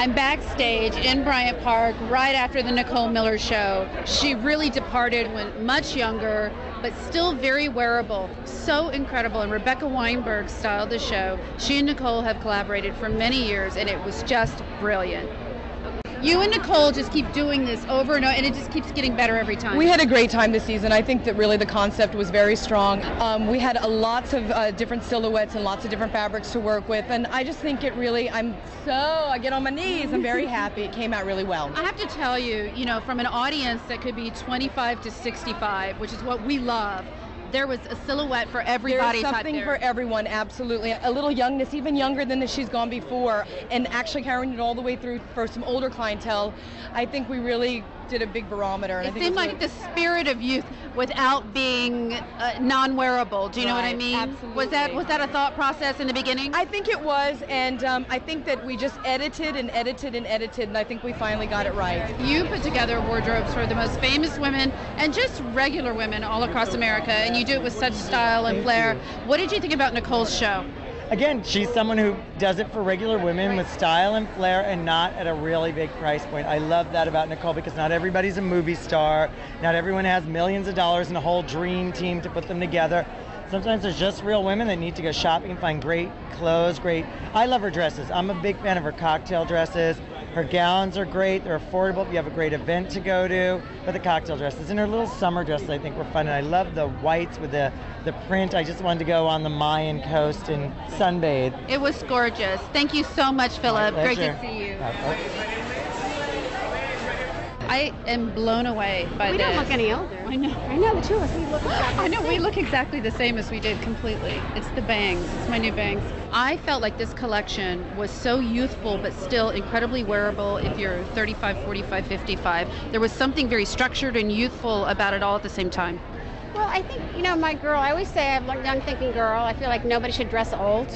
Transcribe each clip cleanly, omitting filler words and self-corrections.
I'm backstage in Bryant Park right after the Nicole Miller show. She really departed when much younger, but still very wearable. So incredible. And Rebecca Weinberg styled the show. She and Nicole have collaborated for many years, and it was just brilliant. You and Nicole just keep doing this over and over, and it just keeps getting better every time. We had a great time this season. I think that really the concept was very strong. We had lots of different silhouettes and lots of different fabrics to work with, and I just think it really, I get on my knees. I'm very happy. It came out really well. I have to tell you, from an audience that could be 25 to 65, which is what we love, there was a silhouette for everybody. There's something for everyone, absolutely. A little youngness, even younger than she's gone before, and actually carrying it all the way through for some older clientele. I think we really did a big barometer. It seemed like the spirit of youth without being non-wearable. Do you know what I mean? Absolutely. Was that a thought process in the beginning? I think it was, and I think that we just edited and edited and edited, and I think we finally got it right. You put together wardrobes for the most famous women and just regular women all across America, and you do it with such style and flair. What did you think about Nicole's show? Again, she's someone who does it for regular women with style and flair and not at a really big price point. I love that about Nicole because not everybody's a movie star. Not everyone has millions of dollars and a whole dream team to put them together. Sometimes there's just real women that need to go shopping and find great clothes, I love her dresses. I'm a big fan of her cocktail dresses. Her gowns are great. They're affordable if you have a great event to go to. But the cocktail dresses and her little summer dresses I think were fun. And I love the whites with the print. I just wanted to go on the Mayan coast and sunbathe. It was gorgeous. Thank you so much, Phillip. Great to see you. I am blown away by this. We don't look any older. I know. I know, the two of us, we look exactly I know, we look exactly the same as we did completely. It's the bangs. It's my new bangs. I felt like this collection was so youthful, but still incredibly wearable if you're 35, 45, 55. There was something very structured and youthful about it all at the same time. Well, I think, my girl, I always say I'm a young thinking girl. I feel like nobody should dress old.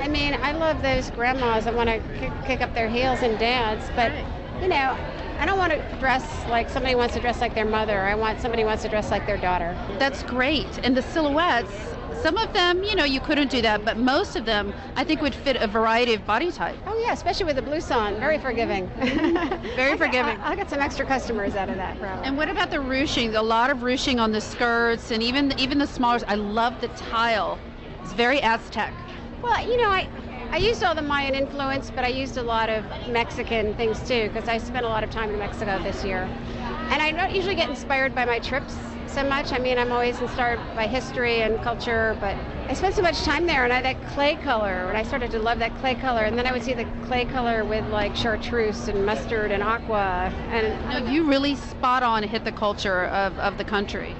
I mean, I love those grandmas that want to kick up their heels and dance, but, I don't want to dress like somebody wants to dress like their mother. I want somebody who wants to dress like their daughter. That's great. And the silhouettes, some of them, you couldn't do that, but most of them, I think, would fit a variety of body type. Oh, yeah, especially with the blue on. Very forgiving. Very forgiving. I'll get some extra customers out of that, probably. And what about the ruching? A lot of ruching on the skirts and even the smaller. I love the tile. It's very Aztec. Well, I used all the Mayan influence, but I used a lot of Mexican things too, because I spent a lot of time in Mexico this year. And I don't usually get inspired by my trips so much. I mean, I'm always inspired by history and culture, but I spent so much time there, and I had that clay color, and I started to love that clay color. And then I would see the clay color with like chartreuse and mustard and aqua. And you really spot on hit the culture of the country.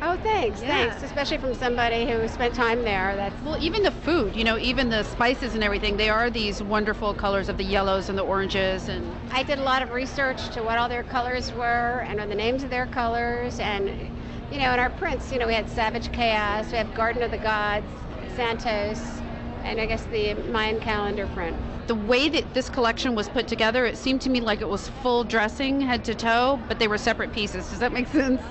Oh, thanks. Especially from somebody who spent time there. Well, even the food, even the spices and everything, they are these wonderful colors of the yellows and the oranges. And I did a lot of research to what all their colors were and the names of their colors. And, in our prints, we had Savage Chaos, we have Garden of the Gods, Santos, and I guess the Mayan calendar print. The way that this collection was put together, it seemed to me like it was full dressing head to toe, but they were separate pieces. Does that make sense?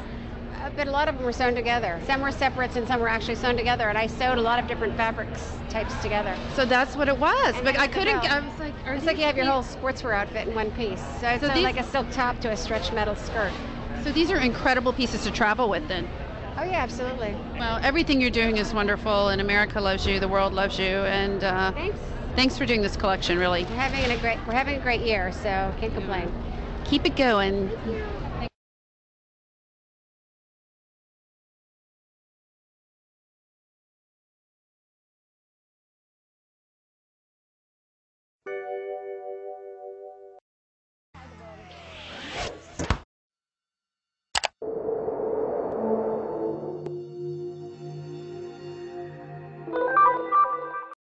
But a lot of them were sewn together. Some were separates and some were actually sewn together, and I sewed a lot of different fabrics types together. So that's what it was. And but I couldn't. I was like, it's like you have your whole sportswear outfit in one piece. So it's like a silk top to a stretch metal skirt. So these are incredible pieces to travel with, then. Oh yeah, absolutely. Well, everything you're doing is wonderful, and America loves you, the world loves you, and thanks. Thanks for doing this collection. Really, we're having a great year, so can't complain. Keep it going.